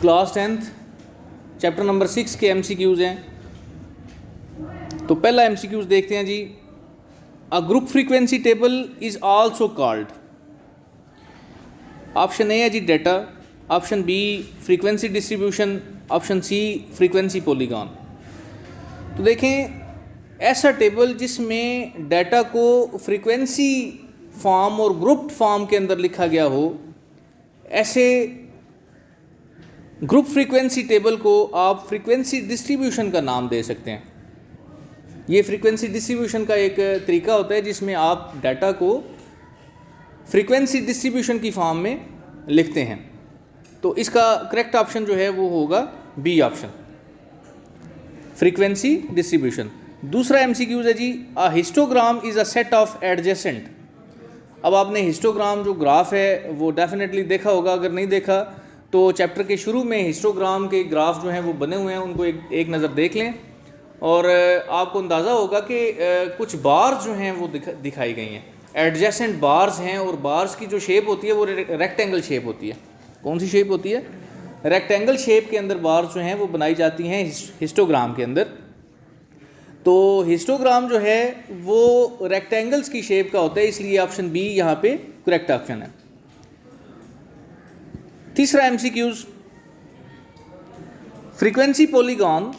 Class 10th chapter number 6 के MCQs हैं। तो पहला MCQs देखते हैं जी। A group frequency table is also called. Option A है जी data, option B frequency distribution, option C frequency polygon. तो देखें, ऐसा टेबल जिसमें डाटा को फ्रीक्वेंसी फॉर्म और ग्रुप फॉर्म के अंदर लिखा गया हो, ऐसे ग्रुप फ्रीक्वेंसी टेबल को आप फ्रीक्वेंसी डिस्ट्रीब्यूशन का नाम दे सकते हैं। ये फ्रीक्वेंसी डिस्ट्रीब्यूशन का एक तरीका होता है जिसमें आप डाटा को फ्रीक्वेंसी डिस्ट्रीब्यूशन की फॉर्म में लिखते हैं। तो इसका करेक्ट ऑप्शन जो है वो होगा बी ऑप्शन, फ्रीक्वेंसी डिस्ट्रीब्यूशन। दूसरा MCQ है जी, a histogram is a set of adjacent. अब आपने हिस्टोग्राम जो ग्राफ है वो डेफिनेटली देखा होगा, अगर नहीं देखा तो चैप्टर के शुरू में हिस्टोग्राम के ग्राफ जो हैं वो बने हुए हैं, उनको एक नज़र देख लें और आपको अंदाज़ा होगा कि कुछ बार्स जो हैं वो दिखाई गई हैं, एडजेसेंट बार्स हैं, और बार्स की जो शेप होती है वो रेक्टेंगल शेप होती है। कौन सी शेप होती है? रेक्टेंगल शेप के अंदर बार्स जो हैं वो बनाई जाती हैं हिस्टोग्राम के अंदर। तो हिस्टोग्राम जो है वो रेक्टेंगल्स की शेप का होता है, इसलिए ऑप्शन बी यहाँ पे करेक्ट ऑप्शन है। तीसरा MCQs, frequency polygon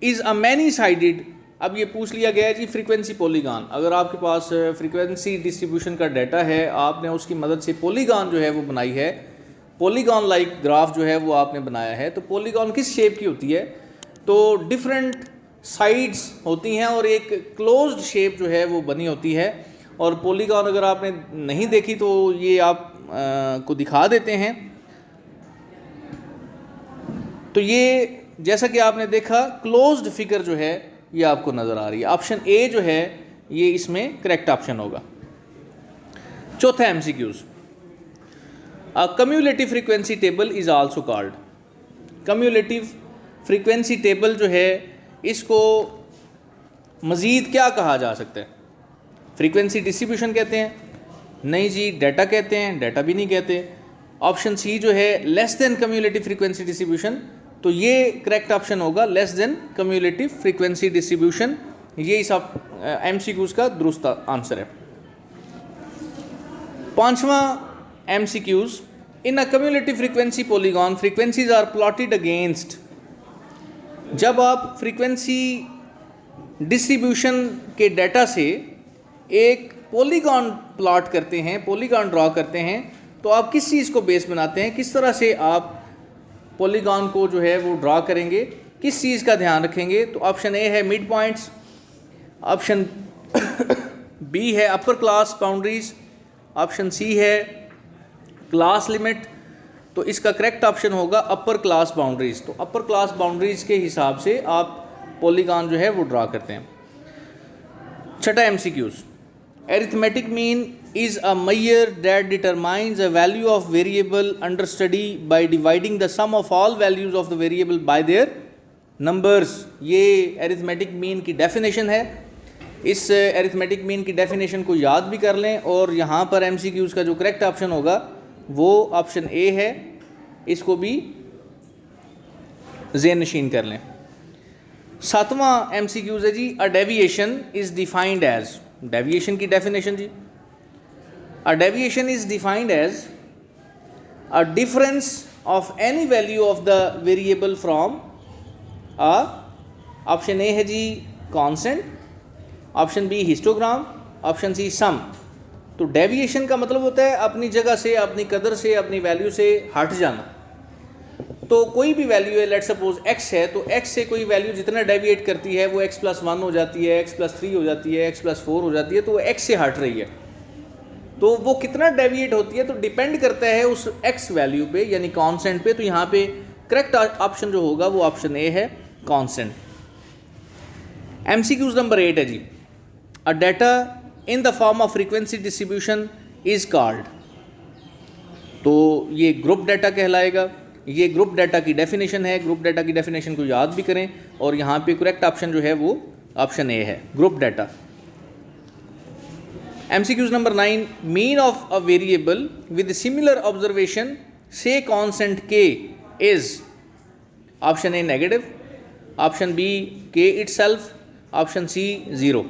is a many sided. अब ये पूछ लिया गया है जी फ्रीक्वेंसी पॉलीगॉन। अगर आपके पास फ्रीक्वेंसी डिस्ट्रीब्यूशन का डाटा है, आपने उसकी मदद से पॉलीगॉन जो है वो बनाई है, पॉलीगॉन लाइक ग्राफ जो है वो आपने बनाया है, तो पॉलीगॉन किस शेप की होती है? तो डिफरेंट साइड्स होती हैं और एक क्लोज्ड शेप जो है वो बनी होती है। और पॉलीगॉन अगर आपने नहीं देखी तो ये आप को दिखा देते हैं। तो ये जैसा कि आपने देखा क्लोज्ड फिगर जो है ये आपको नज़र आ रही है। ऑप्शन ए जो है ये इसमें करेक्ट ऑप्शन होगा। चौथा MCQs, a cumulative frequency table is also called. Cumulative frequency table जो है इसको मज़ीद क्या कहा जा सकता है? फ्रीक्वेंसी डिस्ट्रीब्यूशन कहते हैं? नहीं जी, डाटा कहते हैं? डाटा भी नहीं कहते। ऑप्शन सी जो है less than cumulative frequency distribution, तो ये करेक्ट ऑप्शन होगा, less than cumulative frequency distribution. ये इस MCQs का दुरुस्त आंसर है। पांचवा MCQs, in a cumulative frequency polygon frequencies are plotted against. जब आप फ्रीक्वेंसी डिस्ट्रीब्यूशन के डाटा से एक पॉलीगॉन प्लॉट करते हैं, पॉलीगॉन ड्रॉ करते हैं, तो आप किस चीज़ को बेस बनाते हैं? किस तरह से आप पॉलीगॉन को जो है वो ड्रॉ करेंगे? किस चीज़ का ध्यान रखेंगे? तो ऑप्शन ए है मिड पॉइंट्स, ऑप्शन बी है upper class boundaries, option C है क्लास लिमिट। तो इसका करेक्ट ऑप्शन होगा अपर क्लास बाउंड्रीज। तो अपर क्लास बाउंड्रीज के हिसाब से आप पॉलीगॉन जो है वो ड्रॉ करते हैं। छठा MCQs, arithmetic mean is a measure that determines a value of variable under study by dividing the sum of all values of the variable by their numbers। ये arithmetic mean की definition है। इस arithmetic mean की definition को याद भी कर लें और यहाँ पर MCQs का जो correct option होगा वो ऑप्शन ए है, इसको भी ज़ेन नशीन कर लें। सातवां MCQs है जी, a deviation is defined as। Deviation की definition जी, a deviation is defined as a difference of any value of the variable from a, option A है जी constant, option B histogram, option C sum. तो deviation का मतलब होता है अपनी जगह से, अपनी कदर से, अपनी वैल्यू से हट जाना। तो कोई भी वैल्यू है, लेट सपोज x है, तो x से कोई वैल्यू जितना डेविएट करती है वो x+1 हो जाती है, x+3 हो जाती है, x+4 हो जाती है, तो वो x से हट रही है। तो वो कितना डेविएट होती है तो डिपेंड करता है उस x वैल्यू पे, यानी कांस्टेंट पे। तो यहाँ पे करेक्ट ऑप्शन जो होगा वो ऑप्शन ए है, कांस्टेंट। MCQs नंबर 8 है जी, a data in the form of frequency distribution is called. तो ये ग्रुप डाटा कहलाएगा। ये ग्रुप डाटा की डेफिनेशन है। ग्रुप डाटा की डेफिनेशन को याद भी करें और यहाँ पे करेक्ट ऑप्शन जो है वो ऑप्शन ए है, ग्रुप डाटा। MCQs नंबर 9, mean of a variable with similar observation से constant k is option A negative, option B K itself, option C 0।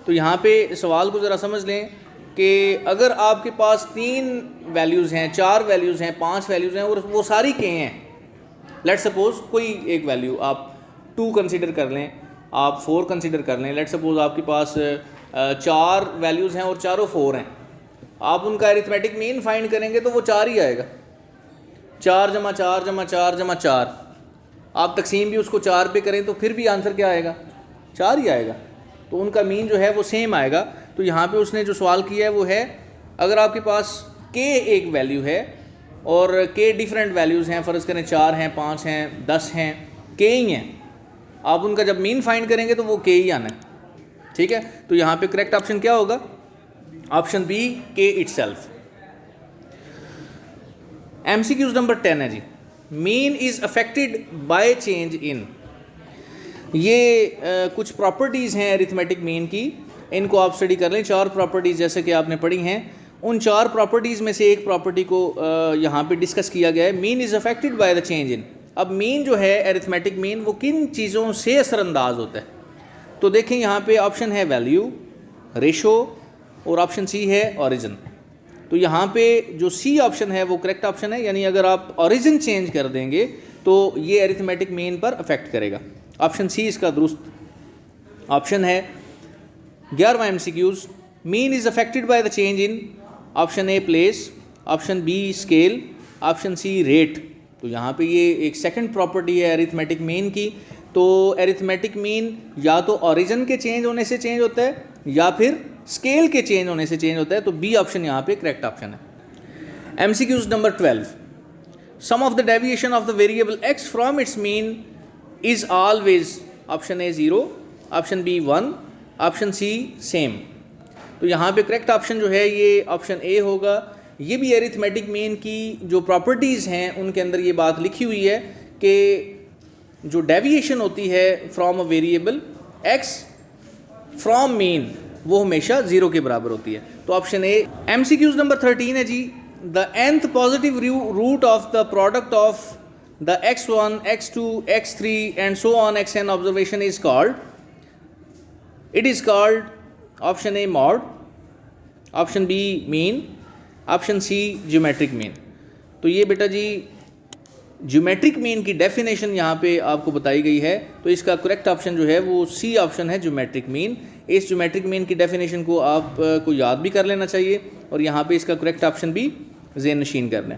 तो यहाँ पे सवाल को ज़रा समझ लें कि अगर आपके पास 3 वैल्यूज़ हैं, 4 वैल्यूज़ हैं, 5 वैल्यूज़ हैं और वो सारी के हैं, लेट सपोज कोई एक वैल्यू आप 2 कंसिडर कर लें, आप 4 कंसिडर कर लें, लेट सपोज आपके पास 4 वैल्यूज़ हैं और चारों 4 हैं, आप उनका अरिथमेटिक मीन फाइंड करेंगे तो वो 4 ही आएगा। 4 जमा 4 जमा 4 जमा 4, आप तकसीम भी उसको 4 पे करें तो फिर भी आंसर क्या आएगा? 4 ही आएगा। तो उनका मीन जो है वो सेम आएगा। तो यहाँ पे उसने जो सवाल किया है वो है, अगर आपके पास के एक वैल्यू है और के डिफरेंट वैल्यूज़ हैं, फ़र्ज़ करें 4 हैं, 5 हैं, 10 हैं, के ही हैं, आप उनका जब मीन फाइंड करेंगे तो वो के ही आना है। ठीक है, तो यहाँ पे करेक्ट ऑप्शन क्या होगा? Option B, K itself. MCQs नंबर 10 है जी, mean is affected by change in. ये कुछ प्रॉपर्टीज़ हैं अरिथमेटिक मीन की, इनको आप स्टडी कर लें। 4 प्रॉपर्टीज़ जैसे कि आपने पढ़ी हैं, उन 4 प्रॉपर्टीज़ में से एक प्रॉपर्टी को यहाँ पे डिस्कस किया गया है, mean is affected by the change इन। अब मीन जो है अरिथमेटिक मीन, वो किन चीज़ों से असरअंदाज होता है? तो देखें यहाँ पे ऑप्शन है वैल्यू, रेशो और ऑप्शन सी है ओरिजिन। तो यहाँ पे जो सी ऑप्शन है वो करेक्ट ऑप्शन है, यानी अगर आप ओरिजिन चेंज कर देंगे तो ये अरिथमेटिक मीन पर अफेक्ट करेगा। ऑप्शन सी इसका दुरुस्त ऑप्शन है। 11वां MCQs, mean is affected by the change in. Option A place, option B scale, option C rate. तो यहाँ पे ये एक सेकंड प्रॉपर्टी है अरिथमेटिक मीन की। तो अरिथमेटिक मीन या तो ओरिजिन के चेंज होने से चेंज होता है या फिर स्केल के चेंज होने से चेंज होता है। तो बी ऑप्शन यहाँ पे करेक्ट ऑप्शन है। MCQs number 12, sum of the deviation of the variable x from its mean is always. Option A 0, option B 1, option C same. तो यहाँ पे करेक्ट ऑप्शन जो है ये ऑप्शन ए होगा। ये भी अरिथमेटिक मीन की जो प्रॉपर्टीज़ हैं उनके अंदर ये बात लिखी हुई है कि जो डेविएशन होती है from a variable x from mean, वो हमेशा 0 के बराबर होती है। तो ऑप्शन ए। MCQs नंबर 13 है जी, the nth positive root of the product of the x1, x2, x3 and so on xn observation is called, it is called option A mod, option B mean, option C geometric mean। तो ये बेटा जी geometric mean की definition यहाँ पे आपको बताई गई है। तो इसका करेक्ट ऑप्शन जो है वो सी ऑप्शन है, ज्योमेट्रिक मीन। इस ज्योमेट्रिक मीन की डेफिनेशन को आप को याद भी कर लेना चाहिए और यहाँ पे इसका करेक्ट ऑप्शन भी ज़हन नशीन कर लें।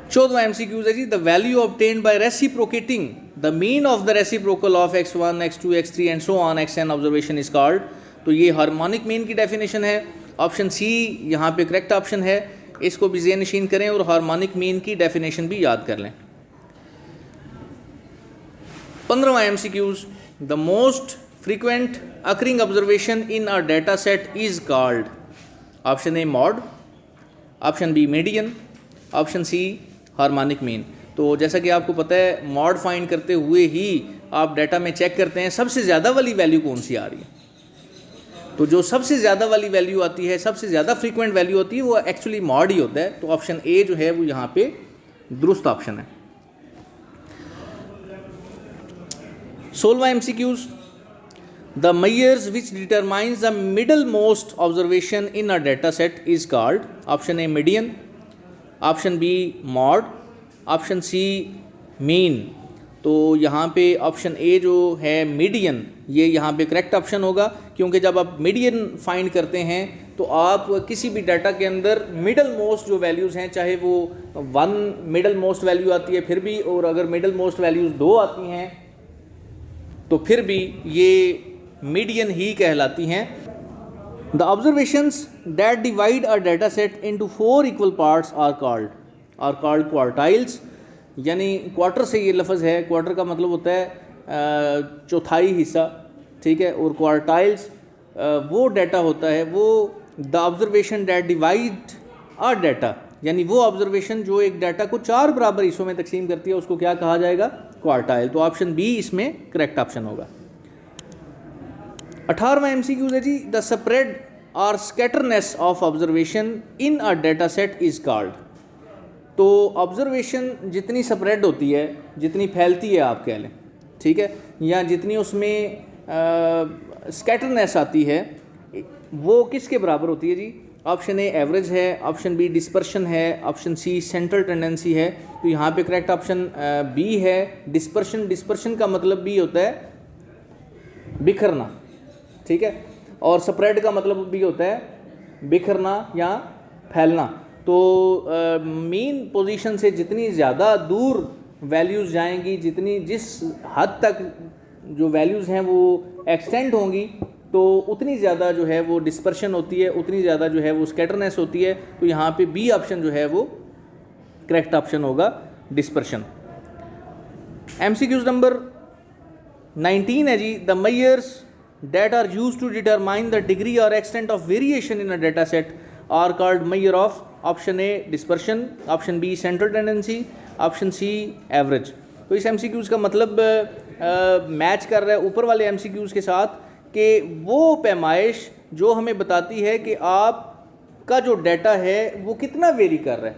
14वां MCQs है जी, the value obtained by reciprocating the mean of the reciprocal of x1, x2, x3 and so on xn observation is called. तो ये हार्मोनिक मीन की डेफिनेशन है। ऑप्शन सी यहाँ पे करेक्ट ऑप्शन है, इसको भी ज़हन नशीन करें और हार्मोनिक मीन की डेफिनेशन भी याद कर लें। 15वां MCQs, the most frequent occurring observation in a data set is called. Option A mode, option B median, option C harmonic mean. तो जैसा कि आपको पता है, मॉड फाइंड करते हुए ही आप डाटा में चेक करते हैं सबसे ज़्यादा वाली वैल्यू कौन सी आ रही है। तो जो सबसे ज़्यादा वाली वैल्यू आती है, सबसे ज़्यादा फ्रीक्वेंट वैल्यू होती है, वो एक्चुअली मॉड ही होता है। तो ऑप्शन ए जो है वो यहाँ पे दुरुस्त ऑप्शन है। 16वां MCQs, the measures which determines the middle most observation in a data set is called. Option A median, option B mode, option C mean. तो यहाँ पे ऑप्शन ए जो है मीडियन, ये यहाँ पे करेक्ट ऑप्शन होगा, क्योंकि जब आप मीडियन फाइंड करते हैं तो आप किसी भी डाटा के अंदर मिडल मोस्ट जो वैल्यूज़ हैं, चाहे वो 1 मिडल मोस्ट वैल्यू आती है फिर भी, और अगर मिडल मोस्ट वैल्यूज़ 2 आती हैं तो फिर भी ये मीडियन ही कहलाती हैं। The observations that divide a data set into 4 equal parts are called quartiles। यानी क्वार्टर से ये लफ्ज़ है, क्वार्टर का मतलब होता है चौथाई हिस्सा, ठीक है। और क्वार्टाइल्स वो डाटा होता है, वो the observation that divide a data, यानी वो ऑब्जर्वेशन जो एक डाटा को 4 बराबर हिस्सों में तकसीम करती है, उसको क्या कहा जाएगा? क्वार्टाइल। तो ऑप्शन बी इसमें करेक्ट ऑप्शन होगा। 18वां MCQ है जी, द स्प्रेड और scatterness of observation in a data set is called. तो तो ऑब्जर्वेशन जितनी स्प्रेड होती है, जितनी फैलती है आप कह लें, ठीक है, या जितनी उसमें स्कैटरनेस आती है, वो किसके बराबर होती है जी? ऑप्शन ए एवरेज है, ऑप्शन बी डिस्पर्शन है, ऑप्शन सी सेंट्रल टेंडेंसी है। तो यहाँ पे करेक्ट ऑप्शन बी है, डिस्पर्शन। डिस्पर्शन का मतलब भी होता है बिखरना, ठीक है, और स्प्रेड का मतलब भी होता है बिखरना या फैलना। तो मीन पोजीशन से जितनी ज़्यादा दूर वैल्यूज़ जाएंगी, जिस हद तक जो वैल्यूज़ हैं वो एक्सटेंड होंगी, तो उतनी ज़्यादा जो है वो डिस्पर्शन होती है, उतनी ज़्यादा जो है वो स्कैटरनेस होती है। तो यहाँ पे बी ऑप्शन जो है वो करेक्ट ऑप्शन होगा, डिस्पर्शन। MCQs नंबर 19 है जी, the measures that are used to determine the degree or extent of variation in a data set are called measure of option A dispersion, option B central tendency, option C average। तो इस MCQs का मतलब match कर रहा है ऊपर वाले MCQs के साथ कि वो पैमाइश जो हमें बताती है कि आपका जो डाटा है वो कितना वेरी कर रहा है,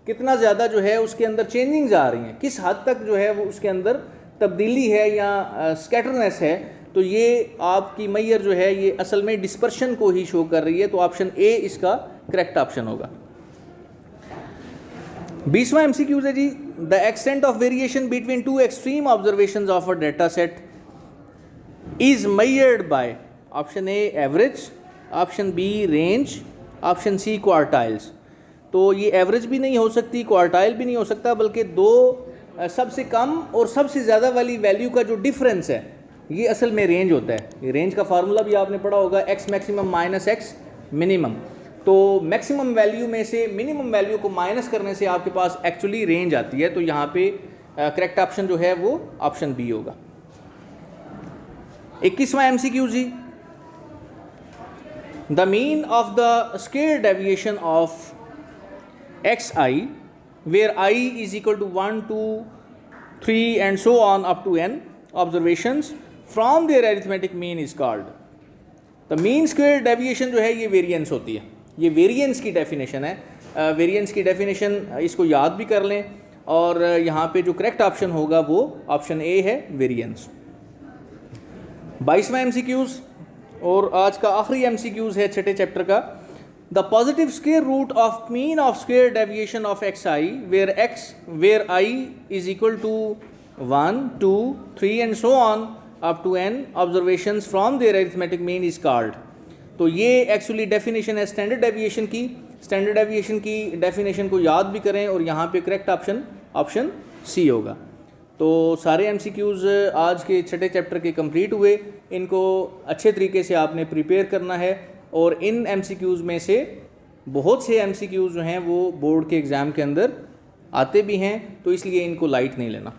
कितना ज़्यादा जो है उसके अंदर चेंजिंग्स आ रही हैं, किस हद तक जो है वो उसके अंदर तब्दीली है या स्कैटरनेस है। तो ये आपकी मैयर जो है ये असल में डिस्पर्शन को ही शो कर रही है। तो ऑप्शन ए इसका करेक्ट ऑप्शन होगा। 20वां MCQ है जी, the extent of variation between two extreme observations of a data set is measured by option A average, option B range, option C quartiles. तो ये एवरेज भी नहीं हो सकती, क्वार्टाइल भी नहीं हो सकता, बल्कि दो सबसे कम और सबसे ज़्यादा वाली वैल्यू का जो डिफरेंस है ये असल में रेंज होता है। ये रेंज का फार्मूला भी आपने पढ़ा होगा, x maximum minus x minimum. तो मैक्सिमम वैल्यू में से मिनिमम वैल्यू को माइनस करने से आपके पास एक्चुअली रेंज आती है। तो यहाँ पे करेक्ट ऑप्शन जो है वो ऑप्शन बी होगा। 21वां MCQ जी, the mean of the scale deviation of xi where I is equal to 1, 2, 3 and so on up to n observations from their arithmetic mean is called। तो mean square deviation जो है ये variance होती है, ये variance की definition है। Variance की डेफिनेशन इसको याद भी कर लें, और यहाँ पे जो करेक्ट ऑप्शन होगा वो ऑप्शन ए है, वेरिएंस। 22वां MCQs और आज का आखिरी MCQs है छठे चैप्टर का। The positive square root of mean of square deviation of xi where I is equal to 1, 2, 3 and so on up to n observations from their arithmetic mean is called। तो ये actually definition है standard deviation की। Standard deviation की definition को याद भी करें, और यहाँ पे करेक्ट ऑप्शन ऑप्शन सी होगा। तो सारे MCQs आज के छठे चैप्टर के कंप्लीट हुए। इनको अच्छे तरीके से आपने प्रिपेयर करना है, और इन MCQs में से बहुत से MCQs जो हैं वो बोर्ड के एग्ज़ाम के अंदर आते भी हैं, तो इसलिए इनको लाइट नहीं लेना।